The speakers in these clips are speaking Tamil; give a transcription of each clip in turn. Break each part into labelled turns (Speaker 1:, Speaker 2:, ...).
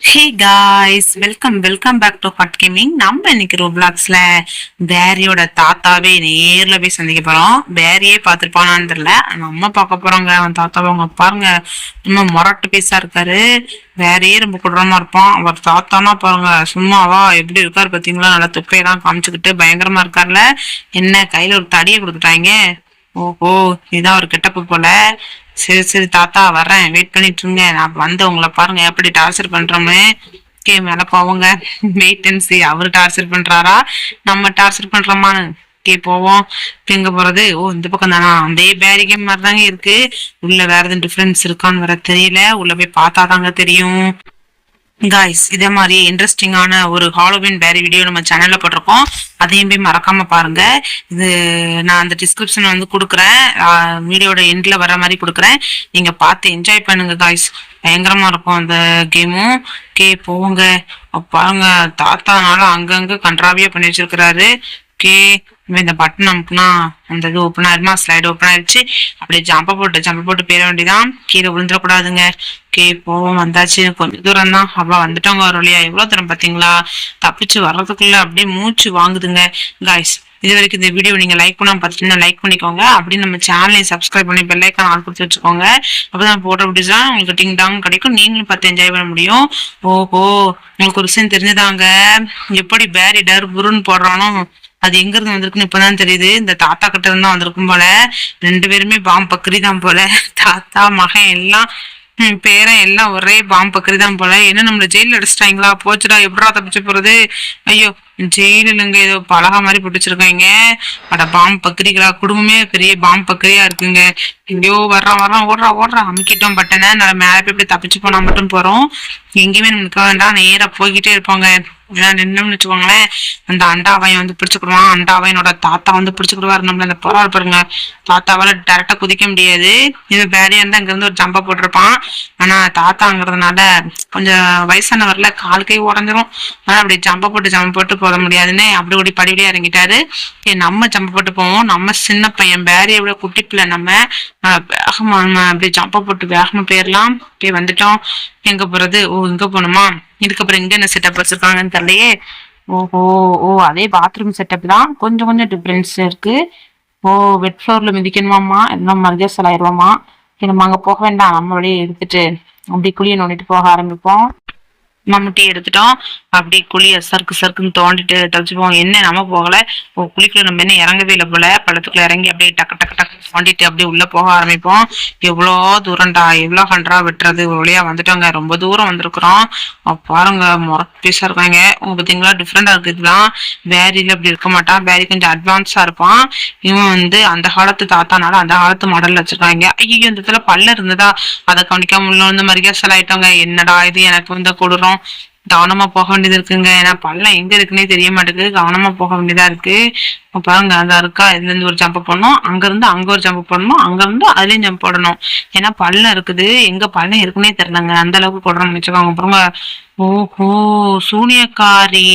Speaker 1: Hey guys, welcome back to Hot Gaming. நம்ம இன்னைக்கு ரோப்ளாக்ஸ்ல பேரியோட தாத்தாவே நேர்ல போய் சந்திக்க போறோம். பேரியே பார்த்துருப்பானான்னு தெரியல, நம்ம பார்க்க போறோங்க. அவன் தாத்தாவை அவங்க பாருங்க, நம்ம மொரட்டு பீஸா இருக்காரு. பேரியே ரொம்ப கொடூரமா இருப்பான். அவர் தாத்தானா பாருங்க, சும்மாவா எப்படி இருக்காரு பாத்தீங்களா? நல்லா துப்பையெல்லாம் காமிச்சுக்கிட்டு பயங்கரமா இருக்காருல. என்ன கையில ஒரு தடியை கொடுத்துட்டாங்க. ஓஹோ, இதான் ஒரு கெட்டப்பு போல. சரி சரி தாத்தா வர்றேன், வெயிட் பண்ணிட்டு இருங்க. நான் வந்து உங்களை பாருங்க எப்படி டார்ச்சர் பண்றோம்னு. கே மேல போவோங்க. வெயிட் அண்ட் சி, அவரு டார்ச்சர் பண்றாரா நம்ம டார்ச்சர் பண்றோமான்னு. கே போவோம். எங்க போறது? ஓ, இந்த பக்கம் தானா? அதே பேரிகேம் மாதிரி தாங்க இருக்கு. உள்ள வேற எதுவும் டிஃபரன்ஸ் இருக்கான்னு வர தெரியல. உள்ள போய் பார்த்தாதாங்க தெரியும். காய்ஸ், இதே மாதிரி இன்ட்ரெஸ்டிங்கான ஒரு ஹாலோவின் பேரி வீடியோ நம்ம சேனல்ல போட்டிருக்கோம். அதையும் போய் மறக்காம பாருங்க. இது நான் அந்த டிஸ்கிரிப்ஷன் வந்து கொடுக்குறேன், வீடியோட எண்ட்ல வர மாதிரி கொடுக்குறேன். நீங்க பார்த்து என்ஜாய் பண்ணுங்க காய்ஸ். பயங்கரமா இருக்கும் அந்த கேமும். கே போங்க. பாருங்க, தாத்தானால அங்கங்க கன்றாவியா பண்ணி வச்சிருக்கிறாரு. கே இந்த பட்டன் அமுக்குனா அந்த இது ஓப்பன் ஆயிருமா? ஸ்லைடு ஓப்பன் ஆயிடுச்சு. அப்படியே ஜம்ப போட்டு போயிட வேண்டியதான். கீழே விழுந்துடக்கூடாதுங்க. கே போவோம். வந்தாச்சு, கொஞ்சம் தூரம் தான். அவ்வளோ வந்துட்டோங்க ஒரு வழியா. எவ்வளவு தூரம் பாத்தீங்களா? தப்பிச்சு வர்றதுக்குள்ள அப்படியே மூச்சு வாங்குதுங்க காய்ஸ். இது வரைக்கும் இந்த வீடியோ நீங்க லைக் பண்ணாம பார்த்துட்டீங்கன்னா லைக் பண்ணிக்கோங்க. அப்படி நம்ம சேனலையும் சப்ஸ்கிரைப் பண்ணி பெல் ஐக்கான் ஆல் கொடுத்து வச்சுக்கோங்க. அப்பதான் போட்ட வீடியோஸ் உங்களுக்கு டிங் டாங் கிடைக்கும். நீங்களும் பார்த்து என்ஜாய் பண்ண முடியும். ஓஹோ, உங்களுக்கு ஒரு விஷயம் தெரிஞ்சுதாங்க. எப்படி பேரி டர் புருன்னு போடுறானோ அது எங்க இருந்து வந்திருக்குன்னு இப்பதான் தெரியுது. இந்த தாத்தா கிட்ட இருந்தா வந்திருக்கும் போல. ரெண்டு பேருமே பாம் பக்கரி தான் போல. தாத்தா மகன் எல்லாம் பேரன் எல்லாம் ஒரே பாம் பக்கரி தான் போல. என்ன நம்மள ஜெயில அடிச்சிட்டாங்களா? போச்சுடா, எப்படா தப்பிச்சு போறது? ஐயோ, ஜெயிலுங்க ஏதோ பலகா மாதிரி போட்டுச்சிருக்காங்க. அட பாம் பக்கரிகளா, குடும்பமே பெரிய பாம் பக்கரியா இருக்குங்க. எங்கேயோ வர்றான் ஓடுறா அமுக்கிட்டோம் பட்டனை. நான் மேல போய் இப்படி தப்பிச்சு போனா மட்டும் போறோம். எங்கேயுமே நிற்க வேண்டாம், நேரா போய்கிட்டே இருப்பாங்க. நின்னோம்னு வச்சுக்கோங்களேன், அந்த அண்டாவையை வந்து பிடிச்சுக்கிடுவான். அண்டாவையனோட தாத்தா வந்து பிடிச்சுக்கிடுவாரு. நம்மள அந்த போராடு பாருங்க, தாத்தாவால டைரக்டா குதிக்க முடியாது. இது பேரியா இருந்தா இங்க இருந்து ஒரு ஜம்பா போட்டிருப்பான். ஆனா தாத்தாங்கிறதுனால கொஞ்சம் வயசானவர்ல கால் கை உடஞ்சிரும். ஆனா அப்படி ஜம்ப போட்டு போட முடியாதுன்னு அப்படி ஓடி படிப்படியா இறங்கிட்டாரு. நம்ம ஜம்ப போட்டு போவோம். நம்ம சின்ன பையன், பேரியை விட குட்டி பிள்ளை. நம்ம வேகமா அப்படி ஜம்ப போட்டு வேகமா போயிடலாம். போய் வந்துட்டோம். எங்க போறது? ஓ, இங்க போகணுமா? இதுக்கப்புறம் இங்க என்ன செட்டப் வச்சிருக்காங்கன்னு தெரியலையே. ஓஹோ, ஓ அதே பாத்ரூம் செட்டப் தான், கொஞ்சம் டிஃபரன்ஸ் இருக்கு. ஓ, வெட் ஃப்ளோர்ல மிதிக்கணுமாமா, எல்லாம் மருதேசல் ஆயிடுவாமா. நம்ம அங்க போக வேண்டாம், நம்ம வழியே எடுத்துட்டு அப்படி குழிய நோண்டிட்டு போக ஆரம்பிப்போம். மம்முட்டி எடுத்துட்டோம். அப்படி குழிய சறுக்குன்னு தோண்டிட்டு தப்பிச்சுப்போம். என்ன நம்ம போகல? குழிக்குள்ள நம்ம என்ன இறங்கவே இல்லை போல. பள்ளத்துக்குள்ள இறங்கி அப்படியே டக்கு தோண்டிட்டு அப்படியே உள்ள போக ஆரம்பிப்போம். எவ்வளோ தூரம்டா, எவ்வளோ கண்டா வெட்டுறது. ஒரு வழியா வந்துட்டோங்க, ரொம்ப தூரம் வந்திருக்கிறோம். பாருங்க, முரட்டு பீஸா இருக்காங்க. உங்க பார்த்தீங்களா, டிஃப்ரெண்டா இருக்குதுதான். பேரியில அப்படி இருக்க மாட்டான். பேரி கொஞ்சம் அட்வான்ஸா இருப்பான். இவன் வந்து அந்த காலத்து தாத்தானால அந்த காலத்து மாடல்ல வச்சிருக்காங்க. ஐயோ, இந்த இடத்துல பல்ல இருந்ததா, அதை கவனிக்காம உள்ள வந்து மரியாசல் ஆயிட்டோங்க. என்னடா இது, எனக்கு வந்து கொடுறோம். கவனமா போக வேண்டியது இருக்குங்க. ஏன்னா பள்ளம் எங்க இருக்குன்னே தெரிய மாட்டேங்குது. கவனமா போக வேண்டியதா இருக்கு. பாருங்க, அதா இருக்கா, இதுல இருந்து ஒரு ஜம்ப் போடணும், அங்க இருந்து அங்க ஒரு ஜம்ப் போடணும், அங்க இருந்து அதுலயும் ஜம்ப் போடணும். ஏன்னா பள்ளம் இருக்குது, எங்க பள்ளம் இருக்குன்னே தெரியலங்க. அந்த அளவுக்கு கொடுறோம்னு வச்சுக்கோங்க. பாருங்க, ஓஹோ, சூனியக்காரி.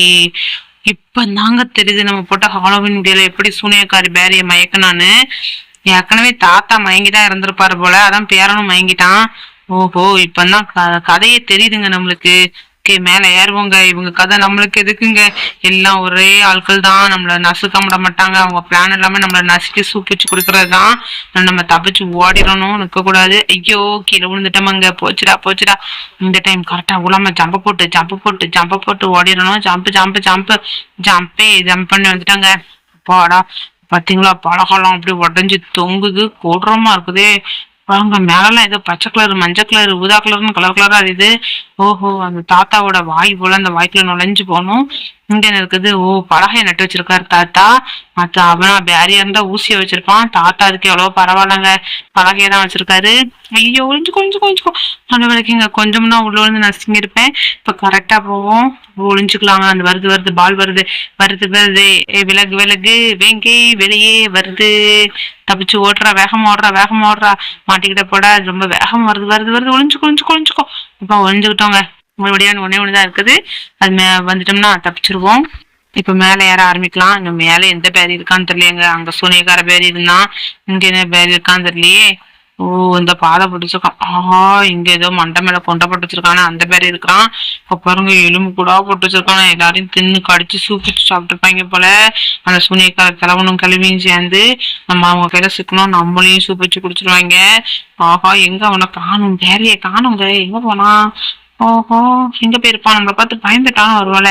Speaker 1: இப்ப தாங்க தெரியுது நம்ம போட்ட ஹாலோவின் வீடியோல எப்படி சூனியக்காரி பேரிய மயக்கனான்னு. ஏற்கனவே தாத்தா மயங்கிதான் இருந்திருப்பாரு போல, அதான் பேரனும் மயங்கிட்டான். ஓஹோ, இப்பதான் கதையே தெரியுதுங்க நம்மளுக்கு. மேல ஏறுவோங்க. இவங்க கதை நம்மளுக்கு எதுக்குங்க? எல்லாம் ஒரே ஆட்கள் தான். நம்மள நசுக்க விட மாட்டாங்க. அவங்க பிளான் எல்லாமே நம்மள நசுக்கி சூப்பிச்சு கொடுக்கறது தான். நம்ம தப்பிச்சு ஓடிடணும், நிற்க கூடாது. ஐயோ, கீழே விழுந்துட்டோமாங்க. போச்சுடா. இந்த டைம் கரெக்டா உலாம ஜம்ப போட்டு ஓடிடணும். ஜம்ப் பண்ணி வந்துட்டாங்க. பாடா, பாத்தீங்களா, பழகலாம் அப்படி உடஞ்சி தொங்குது. கொடூரமா இருக்குதே. பாருங்க, மேலாம் ஏதோ பச்சை கலர், மஞ்சள் கலர், ஊதா கலர்னு கலரா இருக்குது. ஓஹோ, அந்த தாத்தாவோட வாய் போல அந்த வாய்க்குள்ள நுழைஞ்சு போகணும். இங்க என்ன இருக்குது? ஓ, பலகையை நட்டு வச்சிருக்காரு தாத்தா. மத்த அவனா பேரியா இருந்தா ஊசிய வச்சிருப்பான். தாத்தா அதுக்கு எவ்வளவு பரவாயில்லங்க, பலகையை தான் வச்சிருக்காரு. ஐயோ, ஒளிஞ்சுக்கோ. அந்த வரைக்கும் கொஞ்சம்னா உள்ள வந்து நசுங்கி இருப்பேன். இப்ப கரெக்டா போவோம். ஒளிஞ்சுக்கலாங்க. அந்த வருது பால் வருது. விலகு வேங்கை வெளியே வருது. தப்பிச்சு ஓடுறா, வேகமா ஓடுறா. மாட்டிக்கிட்ட போட ரொம்ப வேகமா வருது. ஒளிஞ்சுக்கோ. இப்ப ஒளிஞ்சுக்கிட்டோங்க. மறுபடியும் ஒன்னே இருக்குது. அது வந்துட்டோம்னா தப்பிச்சிருவோம். இப்ப மேல ஏற ஆரம்பிக்கலாம். இங்க மேல எந்த பேரி இருக்கான்னு தெரியலையங்க. அங்க சூனியக்கார பேரி இருந்தான், இங்க என்ன பேரி இருக்கான்னு தெரியலையே. ஓ, இந்த பாதை பிடிச்சிருக்கான். இங்க ஏதோ மண்டை மேல கொண்ட போட்டு வச்சிருக்கானே, அந்த பேரி இருக்கான். இப்ப பாருங்க எலும்பு கூட போட்டு வச்சிருக்காங்க. எல்லாரையும் தின்னு கடிச்சு சூப்பிச்சு சாப்பிட்டுருப்பாங்க போல. அந்த சூனியக்கார கிளவனும் கிளவியும் சேர்ந்து நம்ம அவங்க கையில சிக்கணும், நம்மளையும் சூப்பிச்சு குடிச்சிருவாங்க. ஆஹா, எங்க அவனை காணும், வேலையை காணுங்க, எங்க போனா? ஓஹோ, எங்க போயிருப்பான்? நம்மளை பார்த்து பயந்துட்டான் ஒருவேளை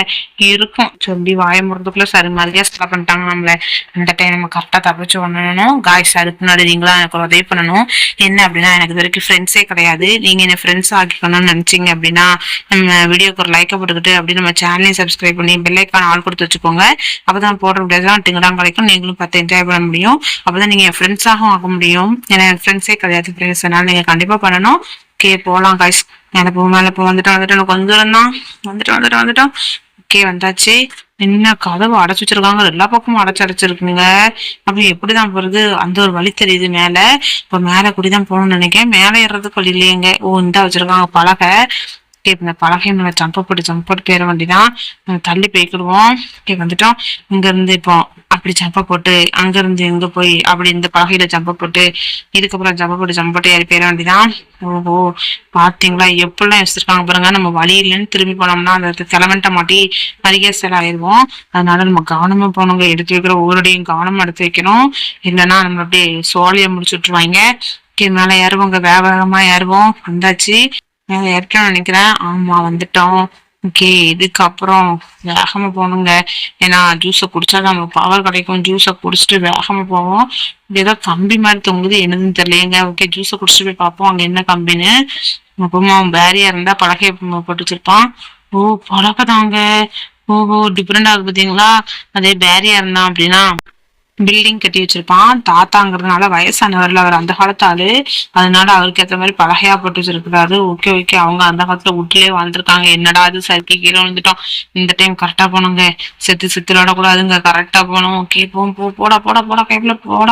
Speaker 1: இருக்கும். சொல்லி வாய முறதுக்குள்ள சரி மாதிரியா ஸ்டாப் பண்ணிட்டாங்க நம்மள. இந்த டைம் நம்ம கரெக்டா தப்பிச்சு பண்ணணும். காய்ஸ், அதுக்கு முன்னாடி நீங்களா எனக்கு ஒரு உதவி பண்ணணும். என்ன அப்படின்னா, எனக்கு இது வரைக்கும் ஃப்ரெண்ட்ஸே கிடையாது. நீங்க என்ன ஃப்ரெண்ட்ஸ் ஆக்கிக்கணும்னு நினைச்சீங்க அப்படின்னா நம்ம வீடியோக்கு ஒரு லைக்கை போட்டுக்கிட்டு அப்படி நம்ம சேனலையும் சப்ஸ்கிரைப் பண்ணி பெல்லைக்கான ஆள் கொடுத்து வச்சுக்கோங்க. அப்பதான் போடுற வீடியோஸ் டிங்கடாம் கிடைக்கும். நீங்களும் பார்த்து என்ஜாய் பண்ண முடியும். அப்பதான் நீங்க ஃப்ரெண்ட்ஸாகவும் ஆக முடியும். ஏன்னா ஃப்ரெண்ட்ஸே கிடையாது ஃப்ரெண்ட்ஸ், அதனால நீங்க கண்டிப்பா பண்ணணும். ஓகே, போலாம் காய்ஸ். மேல போ வந்துட்டோம். எனக்கு வந்துட்டோம். ஓகே, வந்தாச்சு. என்ன கதவு அடைச்சு வச்சிருக்காங்க, எல்லா பக்கமும் அடைச்சிருக்குங்க. அப்படி எப்படிதான் போறது? அந்த ஒரு வழி தெரியுது மேல. இப்ப மேல கூடிதான் போகணும்னு நினைக்கிறேன். மேல ஏறதுக்கு வழி இல்லையங்க. ஓ, இந்த வச்சிருக்காங்க பலகை. இந்த பலகை மேல ஜம்ப போட்டு பேர வேண்டிதான். தள்ளி போய்க்கிடுவோம். வந்துட்டோம். இங்க இருந்து இப்போ அப்படி ஜம்ப போட்டு அங்க இருந்து இங்க போய் அப்படி இந்த பலகையில ஜம்ப போட்டு இதுக்கப்புறம் ஜம்ப போட்டு ஏறி பேர வேண்டிதான். ஓஹோ, பாத்தீங்களா எப்படிலாம் யோசிச்சிருக்காங்க பாருங்க. நம்ம வழி இல்லைன்னு திரும்பி போனோம்னா அந்த கிளவன்ட்ட மாட்டி பரிகேசல் ஆயிடுவோம். அதனால நம்ம கவனமா போனவங்க எடுத்து வைக்கிற ஒவ்வொருடையும் கவனமா எடுத்து வைக்கணும். இல்லைன்னா நம்ம அப்படியே சோழிய முடிச்சு விட்டுருவாங்க. மேல ஏறுவோங்க, வேகமா ஏறுவோம். வந்தாச்சு. ஏற்கனவே நினைக்கிறேன். ஆமா, வந்துட்டோம். ஓகே, இதுக்கப்புறம் வேகமா போகணுங்க. ஏன்னா ஜூஸை குடிச்சாதான் நமக்கு பவர் கிடைக்கும். ஜூஸை குடிச்சிட்டு வேகமா போவோம். இது ஏதோ கம்பி மாதிரி தொங்குது, என்னதுன்னு தெரியலையங்க. ஓகே, ஜூஸை குடிச்சிட்டு போய் பார்ப்போம் அங்க என்ன கம்பின்னு. அப்பமா அவன் பேரியா இருந்தா பலகையை போட்டு வச்சிருப்பான். ஓ, பலகை தாங்க. ஓஹோ, டிஃப்ரெண்டா இருக்கு பாத்தீங்களா. அதே பேரியா இருந்தான் அப்படின்னா பில்டிங் கட்டி வச்சிருப்பான். தாத்தாங்கிறதுனால வயசானவர்ல அவர் அந்த காலத்து ஆளு. அதனால அவருக்கு ஏற்ற மாதிரி பலகையா போட்டு வச்சிருக்கிறாரு. ஓகே, அவங்க அந்த காலத்துல வீட்டிலேயே வாழ்ந்துருக்காங்க. என்னடா அது சறுக்கி கீழே விழுந்துட்டோம். இந்த டைம் கரெக்டா போனோங்க. செத்துலோட கூடாதுங்க, கரெக்டா போனோம். ஓகே, போடா கைப்புல போட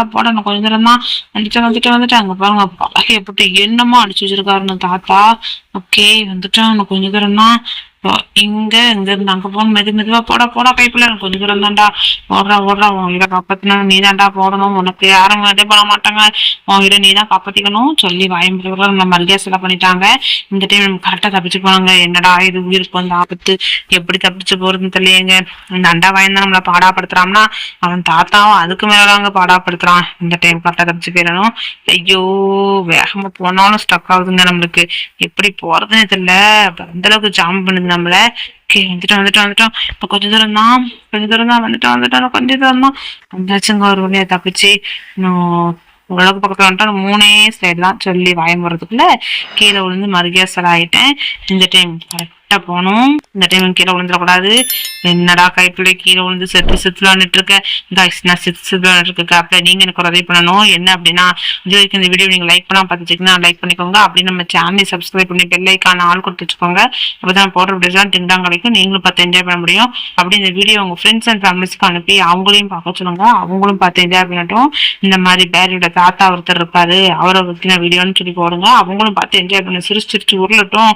Speaker 1: கொஞ்ச நேரம் தான். வந்துட்டு அங்க பாருங்க, பலகையை போட்டு என்னமோ அடிச்சு வச்சிருக்காருன்னு தாத்தா. ஓகே, வந்துட்டான். கொஞ்ச தூரம் தான். இங்க இருந்து அங்க போகணும். மெதுவா போடா கைப்புல கொஞ்சம் தூரம் தான்டா. ஓடுறா உங்களை காப்பாத்தினா நீ தான்டா போடணும். உனக்கு யாரும் இதே பண்ண மாட்டாங்க. உங்ககிட்ட நீ தான் காப்பாத்திக்கணும் சொல்லி வாயம்புற நம்ம மல்லிகா செலவு பண்ணிட்டாங்க. இந்த டைம் நம்ம கரெக்டா தப்பிச்சு போனாங்க. என்னடா இது, உயிருக்கு வந்து ஆபத்து, எப்படி தப்பிச்சு போறதுன்னு தெரியலையேங்க. இந்த அண்டா வாயந்தான் நம்மள பாடாப்படுத்துறான்னா அவன் தாத்தாவும் அதுக்கு மேலதாங்க பாடாப்படுத்துறான். இந்த டைம் கரெக்டா தப்பிச்சு போயிடணும். ஐயோ, வேகமா போனாலும் ஸ்டக் ஆகுதுங்க. நம்மளுக்கு எப்படி போறதுன்னு தெரியல. அந்த அளவுக்கு ஜாம் பண்ணுது நம்மள. ஓகே, வந்துட்டோம். இப்ப கொஞ்ச தூரம் தான் வந்துட்டோம். கொஞ்ச தூரம் தான் வந்தாச்சுங்க. ஒரு வழியா தப்பிச்சு உலக பக்கத்துல வந்துட்டோம். 3 சைடு தான் சொல்லி வாயமுறதுக்குள்ள கீழே விழுந்து மறுகேசல் ஆயிட்டேன். இந்த டைம் கரெக்டா போகணும். இந்த டைம் கீழே விழுந்துடக்கூடாது. என்னடா கைப்பிள்ளை கீழே விழுந்து செத்து விளாண்டுட்டு இருக்க. நான் செத்து விளாண்டுட்டு இருக்க. அப்படி நீங்க எனக்கு ஒரு உதவி பண்ணணும். என்ன அப்படின்னா, இது வரைக்கும் இந்த வீடியோ நீங்க லைக் பண்ணாம பார்த்துட்டீங்கன்னா லைக் பண்ணிக்கோங்க. அப்படி நம்ம சேனலை சப்ஸ்கிரைப் பண்ணி பெல்லைக்கான ஆள் கொடுத்து வச்சுக்கோங்க. அப்பதான் போடுற வீடியோஸ் எல்லாம் டிங்டாங் கிடைக்கும். நீங்களும் பார்த்து என்ஜாய் பண்ண முடியும். அப்படி இந்த வீடியோ உங்க ஃப்ரெண்ட்ஸ் அண்ட் ஃபேமிலிஸ்க்கு அனுப்பி அவங்களையும் பார்க்க சொல்லுங்க. அவங்களும் பார்த்து என்ஜாய் பண்ணட்டும். இந்த மாதிரி பேரியோட தாத்தா ஒருத்தர் இருப்பாரு, அவரை பத்தின வீடியோன்னு சொல்லி போடுங்க. அவங்களும் பார்த்து என்ஜாய் பண்ண சிரிச்சு உருளட்டும்.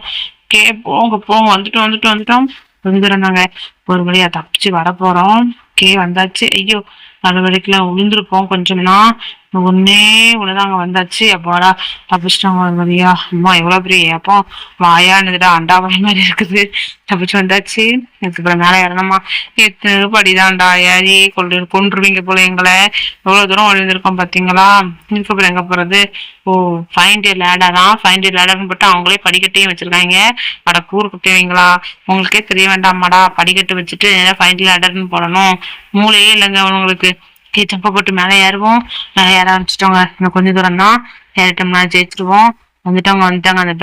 Speaker 1: கே போங்க வந்துட்டோம். விழுந்துருந்தாங்க. ஒரு வழியா தப்பிச்சு வர போறோம். வந்தாச்சு. ஐயோ, அது வரைக்கும் விழுந்திருப்போம். கொஞ்சம்னா ஒன்னே ஒண்ணுதாங்க வந்தாச்சு. அப்பாடா தப்பிச்சிட்டாங்க ஒரு வழியா. அம்மா எவ்வளவு பெரிய அப்போ வாயானதுடா, அண்டா வாய் மாதிரி இருக்குது. தப்பிச்சு வந்தாச்சு. இதுக்கப்புறம் மேல ஏறணுமா? எத்தனை படிதான்டா, ஏறி கொண்டுருவீங்க போல எங்களை. எவ்வளவு தூரம் விழுந்திருக்கோம் பாத்தீங்களா. இதுக்கப்புறம் எங்க போறது? ஓ, ஃபைண்ட் ஏ லேடர் தான். ஃபைண்ட் ஏ லேடர்னு போட்டு அவங்களே படிக்கட்டையும் வச்சிருக்காங்க. அட கூறு குட்டிவீங்களா, உங்களுக்கே தெரிய வேண்டாமாடா. படிக்கட்டு வச்சுட்டு ஃபைண்ட் ஏ லேடர்னு போடணும். மூளையே இல்லைங்க அவங்களுக்கு. ஜம்ப போட்டு மேலே ஏறுவோம். மேலே ஏற ஆரம்பிச்சிட்டோங்க. இன்னும் கொஞ்சம் தூரம் தான். ஏறிட்டோம்னா ஜெயிச்சிருவோம். வந்துட்டாங்க. அந்த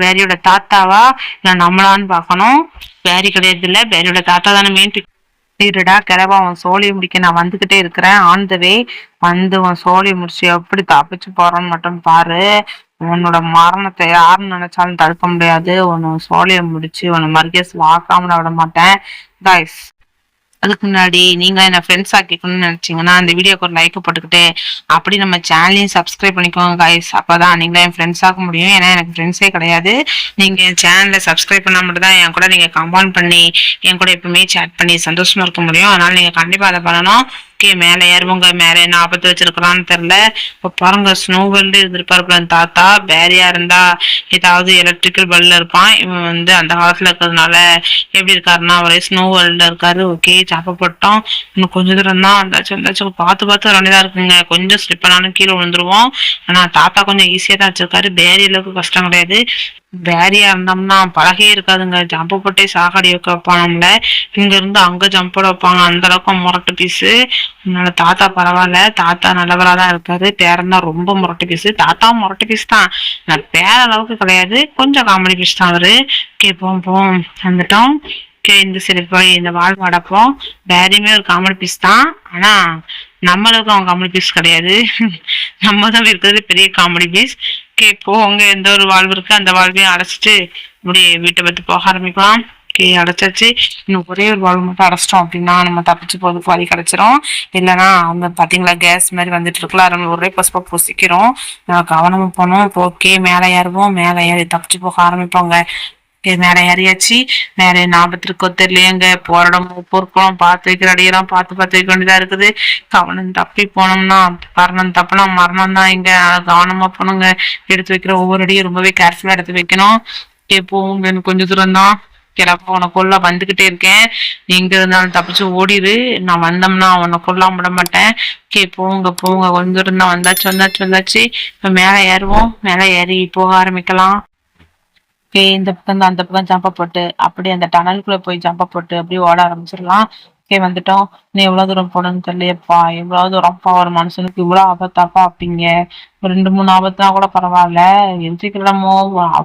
Speaker 1: பேரியோட தாத்தாவா இல்ல நம்மளான்னு பாக்கணும். பேரி கிடையாது, இல்ல பேரியோட தாத்தா தானே மெயின். இருடா கிளவா, அவன் சோழியை முடிக்க நான் வந்துகிட்டே இருக்கிறேன். ஆன் த வே வந்து உன் சோழியை முடிச்சு எப்படி தப்பிச்சு போறோன்னு மட்டும் பாரு. உன்னோட மரணத்தை யாருன்னு நினைச்சாலும் தடுக்க முடியாது. உன்னை சோழியை முடிச்சு உன்னை மறுகேஸ்ல ஆக்காம விட மாட்டேன் கைஸ். அதுக்கு முன்னாடி நீங்க என்ன ஃப்ரெண்ட்ஸ் ஆக்கிக்கணும்னு நினைச்சீங்கன்னா அந்த வீடியோக்கு ஒரு லைக் போட்டுக்கிட்டு அப்படி நம்ம சேனலையும் சப்ஸ்கிரைப் பண்ணிக்கோங்க கைஸ். அப்பதான் நீங்களே என் ஃப்ரெண்ட்ஸ் ஆக்க முடியும். ஏன்னா எனக்கு ஃப்ரெண்ட்ஸே கிடையாது. நீங்க என் சேனலை சப்ஸ்கிரைப் பண்ணா மட்டும் தான் என் கூட நீங்க கமெண்ட் பண்ணி என் கூட எப்பவுமே சேட் பண்ணி சந்தோஷமா இருக்க முடியும். அதனால நீங்க கண்டிப்பா அதை பண்ணணும். மேல ஏறுவோங்க. மேல என்ன ஆபத்து வச்சிருக்கலாம்னு தெரியல. இப்ப பாருங்க, ஸ்னோ வேர்ல்டு இருந்திருப்பாரு தாத்தா. பேரியா இருந்தா ஏதாவது எலக்ட்ரிக்கல் பல்ல இருப்பான். இவன் அந்த காலத்துல இருக்கிறதுனால எப்படி இருக்காருன்னா ஒரே ஸ்னோ வேர்ல்ட்ல இருக்காரு. ஓகே, சாப்ப போட்டோம். இன்னும் கொஞ்சம் தூரம் தான் வந்தாச்சும் பார்த்து பார்த்து வர இருக்குங்க. கொஞ்சம் ஸ்லிப் பண்ணாலும் கீழே விழுந்துருவோம். ஆனா தாத்தா கொஞ்சம் ஈஸியா தான் வச்சிருக்காரு. பேரி அளவுக்கு கஷ்டம் கிடையாது. பேரியா இருந்தோம்னா பழகே இருக்காதுங்க. ஜம்ப் போட்டே சாகடி வைக்க வைப்பான் நம்மள. இங்க இருந்து அங்க ஜம்ப் போட வைப்பாங்க. அந்த அளவுக்கு முரட்டு பீஸு. அதனால தாத்தா பரவாயில்ல, தாத்தா நல்லவரா தான் இருக்காரு. பேரன் தான் ரொம்ப முரட்டு பீஸு. தாத்தாவும் முரட்டு பீஸ் தான், நான் பேர அளவுக்கு கிடையாது, கொஞ்சம் காமெடி பீஸ் தான் அவரு. போம் போம் வந்துட்டோம். இந்த சிரிப்பா இந்த வாழ் அடப்போம். பேரியுமே ஒரு காமெடி பீஸ் தான். ஆனா நம்மளுக்கும் அவன் காமெடி பீஸ் கிடையாது. நம்ம தான் இருக்கிறது பெரிய காமெடி பீஸ். போங்க, எந்த ஒரு வாழ்வு இருக்கு அந்த வாழ்வையும் அடைச்சிட்டு இப்படியே வீட்டை பத்தி போக ஆரம்பிக்கலாம். அடைச்சாச்சு. இன்னும் ஒரே ஒரு வாழ்வு மட்டும் அடைச்சிட்டோம் அப்படின்னா நம்ம தப்பிச்சு போறதுக்கு வழி கிடைச்சிரும். இல்லைன்னா அவங்க பாத்தீங்களா கேஸ் மாதிரி வந்துட்டு இருக்கலாம், நம்ம ஒரே பசுப்பா பொசிக்கிறோம். கவனமா போனோம். ஓகே, மேலே ஏறுவோம். மேலே ஏறி தப்பிச்சு போக ஆரம்பிப்போங்க. மேல ஏறியாச்சு. மேல ஞாபகத்து இருக்கோ தெரியலையேங்க. போராடம் பொறுப்போம் பார்த்து வைக்கிற அடியெல்லாம் பார்த்து வைக்க வேண்டியதா இருக்குது. கவனம் தப்பி போனோம்னா காரணம் தப்புனா மரணம் தான். இங்க கவனமா போனோங்க. எடுத்து வைக்கிற ஒவ்வொரு அடியும் ரொம்பவே கேர்ஃபுல்லா எடுத்து வைக்கணும். போங்க, கொஞ்சம் தூரம் தான். கிளப்ப உனக்குள்ள வந்துகிட்டே இருக்கேன். எங்க இருந்தாலும் தப்பிச்சு ஓடிடு. நான் வந்தோம்னா உனக்குள்ளாம் விட மாட்டேன். போங்க போங்க, கொஞ்சம் தூரம் தான். வந்தாச்சு. இப்ப மேல ஏறுவோம். மேல ஏறி போக ஆரம்பிக்கலாம். இந்த பக்கம் தான் அந்த பக்கம் ஜம்ப போட்டு அப்படியே அந்த டனலுக்குள்ள போய் ஜம்ப போட்டு அப்படியே ஓட ஆரம்பிச்சிடலாம். வந்துட்டோம். நீ எவ்வளவு தூரம் போனன்னு தெரியலையப்பா. எவ்வளவு தூரம்ப்பா ஒரு மனுஷனுக்கு இவ்வளவு ஆபத்தாப்பா அப்படிங்க. ஒரு 2-3 ஆபத்துனா கூட பரவாயில்ல, எந்திரிக்கலாமோ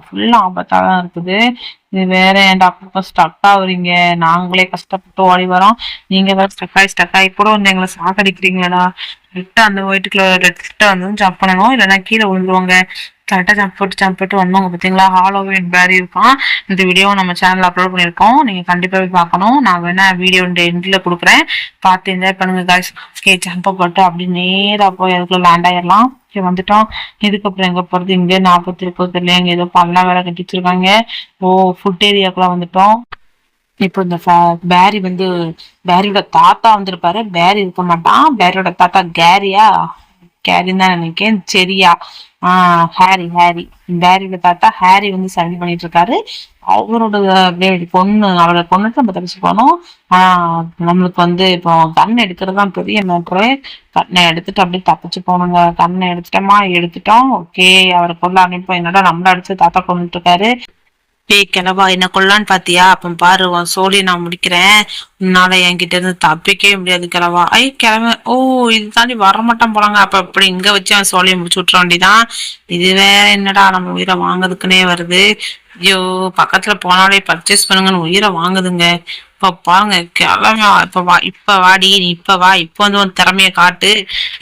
Speaker 1: ஃபுல்லா ஆபத்தா தான் இருக்குது. இது வேற என் டாக்டர் ஸ்டக் ஆகுறீங்க. நாங்களே கஷ்டப்பட்டு ஓடி வரோம், நீங்க வேற ஸ்டக்காய் கூட எங்களை சாகடிக்கிறீங்களா. கரெக்டா அந்த ஒயிட்டுக்குள்ள வந்து ஜம்ப் பண்ணணும், இல்லைன்னா கீழே விழுந்துருவாங்க. கரெக்டா ஜம்ப் போட்டு வந்தவங்க பாத்தீங்களா, ஹாலோவின் பேரி இருக்கான். இந்த வீடியோ நம்ம சேனல்ல அப்லோட் பண்ணிருக்கோம், நீங்க கண்டிப்பா போய் பார்க்கணும். நான் வேணா வீடியோ எண்ட்ல கொடுக்குறேன், பார்த்து என்ஜாய் பண்ணுங்க guys. ஜம்ப் போட்டு அப்படி நேரா போய் அதுக்குள்ள லேண்ட் ஆயிடலாம். வந்துட்டோம். இதுக்கப்புறம் எங்க போறது, இங்க 40 இருக்கோ தெரியல. எங்க ஏதோ பல்லாம் வேற கட்டி வச்சிருக்காங்க. ஃபுட் ஏரியாக்குள்ள வந்துட்டோம். இப்போ இந்த பேரி பேரியோட தாத்தா வந்திருப்பாரு. பேரி இருக்க மாட்டான். பேரியோட தாத்தா கேரின்னு தான் நினைக்கிறேன். சரியா ஹாரி பேரியோட தாத்தா ஹாரி சர்வி பண்ணிட்டு இருக்காரு. அவரோட அவரை கொண்டுட்டு நம்ம தப்பிச்சு போனோம். நம்மளுக்கு இப்போ கண் எடுக்கிறது தான் பெரிய மேட்ரு. கண்ணை எடுத்துட்டு அப்படியே தப்பிச்சு போனோங்க. கண்ணை எடுத்துட்டோம். ஓகே, அவரை கொள்ள அனுப்போம். என்னடா நம்மள அடிச்சு தாத்தா கொண்டுட்டு இருக்காரு. கிளவா, என்ன கொல்லான்னு பாத்தியா? அப்ப பாரு, உன் சோழி நான் முடிக்கிறேன். உன்னால என்கிட்ட இருந்து தப்பிக்கவே முடியாது கிளவா. கிளம்ப. இது தாண்டி வரமாட்டான் போலாங்க. அப்ப அப்படி இங்க வச்சு அவன் சோழியை முடிச்சு விட்டுற வேண்டிதான். இது வேற என்னடா, நம்ம உயிரை வாங்குறதுக்குன்னே வருது. ஐயோ, பக்கத்துல போனாலே பர்ச்சேஸ் பண்ணுங்கன்னு உயிரை வாங்குதுங்க. இப்ப பாருங்க, கிளம்பா. இப்ப வாடி, நீ இப்ப வா. இப்ப உன் திறமைய காட்டு.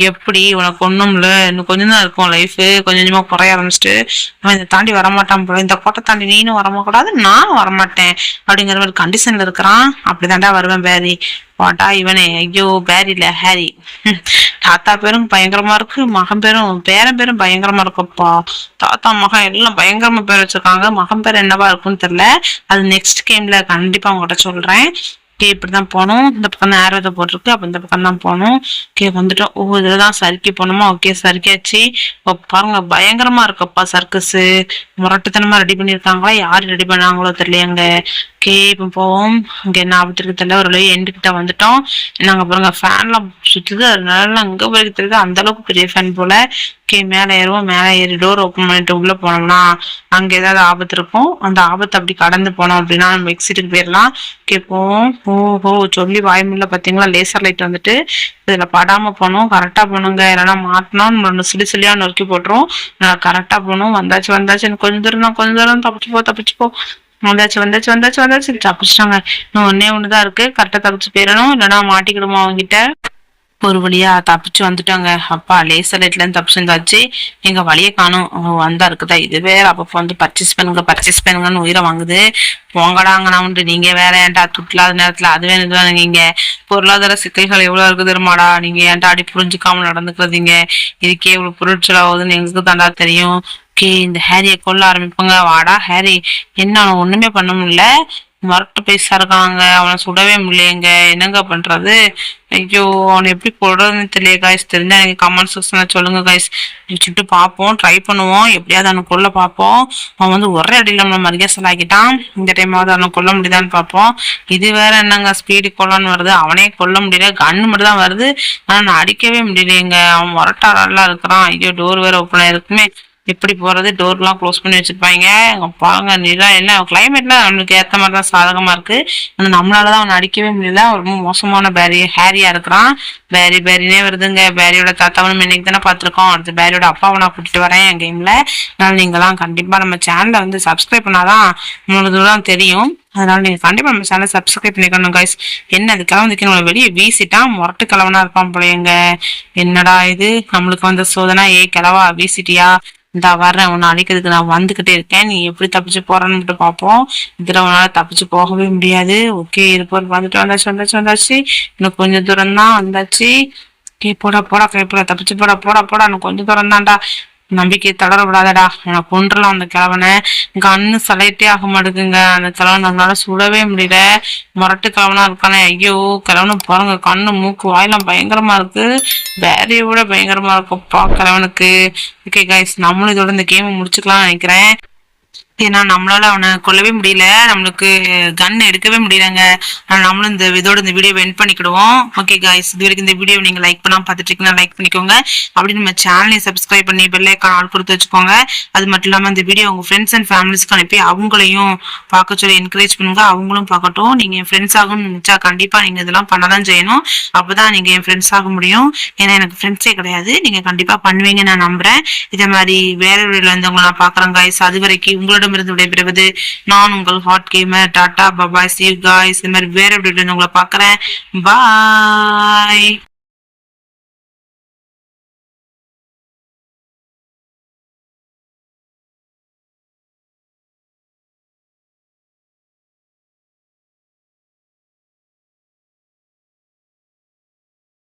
Speaker 1: எப்படி உனக்கு ஒண்ணும்ல, இன்னும் கொஞ்சம் தான் இருக்கும் லைஃப். கொஞ்சம் கொஞ்சமா குறைய ஆரம்பிச்சுட்டு அவன் இதை தாண்டி வரமாட்டான் போல. இந்த கோட்டை தாண்டி நீனும் வரக்கூடாது, நானும் வரமாட்டேன் அப்படிங்கிற மாதிரி கண்டிஷன்ல இருக்கிறான். அப்படிதான்டா வருவேன் பேரி. பாட்டா இவனே. ஐயோ, பேரி இல்ல ஹாரி. தாத்தா பேரும் பயங்கரமா இருக்கு, பேரன் பேரும் பயங்கரமா இருக்குப்பா. தாத்தா மகன் எல்லாம் பயங்கரமா பேர் வச்சிருக்காங்க. மகன் பேர் என்னவா இருக்குன்னு தெரியல, அது நெக்ஸ்ட் கேம்ல கண்டிப்பா உங்ககிட்ட சொல்றேன். இப்படிதான் போனோம். இந்த பக்கம் தான் ஆரோதை போட்டிருக்கு, அப்ப இந்த பக்கம் தான் போனோம். வந்துட்டோம். இதுலதான் சறுக்கி போனோமா. ஓகே, சறுக்கியாச்சு. பாருங்க, பயங்கரமா இருக்குப்பா சர்க்கஸ். முரட்டுத்தனமா ரெடி பண்ணிருக்காங்களா, யாரு ரெடி பண்ணாங்களோ தெரியலையாங்க. இப்ப போவோம். இங்க என்ன ஆபத்து இருக்கு தெரியல. ஒரு எண்டு கிட்ட வந்துட்டோம். நாங்க பாருங்க, ஃபேன்லாம் சுத்துது. அதனால அங்க வரைக்கும் தெரியுது, அந்த அளவுக்கு பெரிய ஃபேன் போல. மேல ஏறுவோம். மேல ஏறி டோர் ஓப்பன் பண்ணிட்டு உள்ள போனோம்னா அங்க ஏதாவது ஆபத்து இருக்கும். அந்த ஆபத்து அப்படி கடந்து போனோம் அப்படின்னா நம்ம எக்ஸிட்டுக்கு போயிடலாம். போவோம். சொல்லி வாய்முள்ள பாத்தீங்களா, லேசர் லைட் இதுல படாம போனோம். கரெக்டா போனோங்க. இல்லைன்னா மாட்டினோம், நம்ம சிலிசிலியா நொறுக்கி போட்டுரும். கரெக்டா போனோம். வந்தாச்சு. கொஞ்சம் தூரம் தப்பிச்சு போ. வந்தாச்சு. தப்பிச்சிட்டாங்க. இன்னும் ஒண்ணுதான் இருக்கு. கரெக்டா தப்பிச்சு போயிடணும், இல்லைன்னா மாட்டிக்கிடுமா அவங்கிட்ட. ஒரு வழியா தப்பிச்சு வந்துட்டாங்க. அப்பா, லேசர் லைட்ல இருந்து தப்பிச்சு வந்தாச்சு. எங்க வழிய காணும். வந்தா இருக்குதா, இது வேற. அப்ப பர்ச்சேஸ் பண்ணுங்கன்னு உயிரை வாங்குது. போங்கடாங்க நான் நீங்க வேற ஏன்டா துட்லாத நேரத்துல அது வேணும். நீங்க பொருளாதார சிக்கல்கள் எவ்வளவு இருக்கு தெரியுமாடா, நீங்க ஏன்டா அப்படி புரிஞ்சுக்காம நடந்துக்கிறதீங்க. இதுக்கே இவ்வளவு பொருட்கள் ஆகுதுன்னு எங்களுக்கு தாண்டா தெரியும். இந்த ஹேரிய கொல்ல ஆரம்பிப்பாங்க. வாடா ஹேரி, என்ன ஒண்ணுமே பண்ண முடியல. மரட்டு பைசா இருக்காங்க, அவனை சுடவே முடியலையேங்க, என்னங்க பண்றது? ஐயோ, அவனை எப்படி கொள்றதுன்னு தெரியல காய்ஸ். தெரிஞ்சா எனக்கு கமெண்ட் செக்ஷன்ல சொல்லுங்க காய்ஸ். சுட்டு பார்ப்போம், ட்ரை பண்ணுவோம், எப்படியாவது அவனை கொல்ல பார்ப்போம். அவன் வந்து ஒரே அடியில் நம்மளை மரியாசல் ஆக்கிட்டான். இந்த டைமாவது அவனை கொல்ல முடியுதான்னு பார்ப்போம். இது வேற என்னங்க ஸ்பீடு கொல்லன்னு வருது, அவனே கொல்ல முடியல, கண்ணு மட்டும் தான் வருது, ஆனா நான் அடிக்கவே முடியலையேங்க. அவன் முரட்டாரெல்லாம் இருக்கிறான். ஐயோ, டோர் வேற ஓப்பன் ஆயிருக்குமே, எப்படி போறது? டோர்லாம் க்ளோஸ் பண்ணி வச்சிருப்பாங்க. பாருங்க, நிலா எல்லாம் கிளைமேட்லாம் நம்மளுக்கு ஏத்த மாதிரி தான் சாதகமா இருக்கு. ஆனா நம்மளாலதான் அவனை அடிக்கவே முடியல. ரொம்ப மோசமான ஹேரியா இருக்கிறான். பேரினே வருதுங்க. பேரியோட தாத்தாவனும் இன்னைக்கு தானே பார்த்திருக்கோம். அடுத்து பேரியோட அப்பாவை நான் கூட்டிட்டு வரேன் என் கேம்ல. அதனால நீங்களாம் கண்டிப்பா நம்ம சேனலை வந்து சப்ஸ்கிரைப் பண்ணாதான் உங்களுக்கு தூரம் தெரியும். அதனால நீங்க கண்டிப்பா நம்ம சேனலை சப்ஸ்கிரைப் பண்ணிக்கணும் கைஸ். என்ன அது கிழவனுக்கு நம்மளை வெளியே வீசிட்டான், முரட்டு கிழவனா இருப்பான் போலயேங்க. என்னடா இது, நம்மளுக்கு வந்த சோதனை. கிழவா வீசிட்டியா? இந்த வர்றேன், உன்னை அழிக்கிறதுக்கு நான் வந்துகிட்டே இருக்கேன், நீ எப்படி தப்பிச்சு போறன்னு மட்டும் பார்ப்போம். இதுல உன்னால தப்பிச்சு போகவே முடியாது. ஓகே, இருப்போர் வந்துட்டு வந்தாச்சு. இன்னும் கொஞ்சம் தூரம் தான் வந்தாச்சு. போடா கைப்போட தப்பிச்சு போடா இன்னும் கொஞ்சம் தூரம் தான்டா. நம்பிக்கையை தளர விடாதடா, எனக்கு கொண்டுலாம் அந்த கிழவனை. கண்ணு சலைட்டே ஆக மாட்டேங்குங்க. அந்த கிழவன் நம்மளால சுடவே முடியல, முரட்டு கிழவனா இருக்கானே. ஐயோ, கிழவனு பாருங்க, கண்ணு மூக்கு வாயெல்லாம் பயங்கரமா இருக்கு. வேறைய விட பயங்கரமா இருக்கும்ப்பா கிழவனுக்கு. ஓகே கைஸ், நம்மளும் இதோட இந்த கேமை முடிச்சுக்கலாம்னு நினைக்கிறேன். ஏன்னா நம்மளால அவனை கொல்லவே முடியல, நம்மளுக்கு கன் எடுக்கவே முடியலங்க. நம்மளும் இதோட இந்த வீடியோ எண்ட் பண்ணிக்கிடுவோம். ஓகே காய்ஸ், இது வரைக்கும் இந்த வீடியோ நீங்க லைக் பண்ணாம பார்த்துட்டு இருக்கீங்கன்னா லைக் பண்ணிக்கோங்க. அப்படி நம்ம சேனலையும் சப்ஸ்கிரைப் பண்ணி பெல் ஐகான் ஆல் கொடுத்து வச்சுக்கோங்க. அது மட்டும் இல்லாம இந்த வீடியோ உங்க ஃப்ரெண்ட்ஸ் அண்ட் ஃபேமிலிஸ்க்கு அனுப்பி அவங்களையும் பார்க்க சொல்லி என்கரேஜ் பண்ணுங்க, அவங்களும் பார்க்கட்டும். நீங்க என் ஃப்ரெண்ட்ஸ் ஆகும்னு நினைச்சா கண்டிப்பா நீங்க இதெல்லாம் பண்ணதான் செய்யணும். அப்பதான் நீங்க என் ஃப்ரெண்ட்ஸ் ஆக முடியும். ஏன்னா எனக்கு ஃப்ரெண்ட்ஸே கிடையாது. நீங்க கண்டிப்பா பண்ணுவீங்க நான் நம்புறேன். இதே மாதிரி வேற வீடியோல இருந்து உங்களை நான் பாக்குறேன் காய்ஸ். அது வரைக்கும் உங்களிடம் இருந்து விடைபெறுவது நான் உங்கள் hot gamer. Tata bye bye, see you guys. இந்த மாதிரி வேற வீடியோல உங்களை பாக்குறேன். பாய்.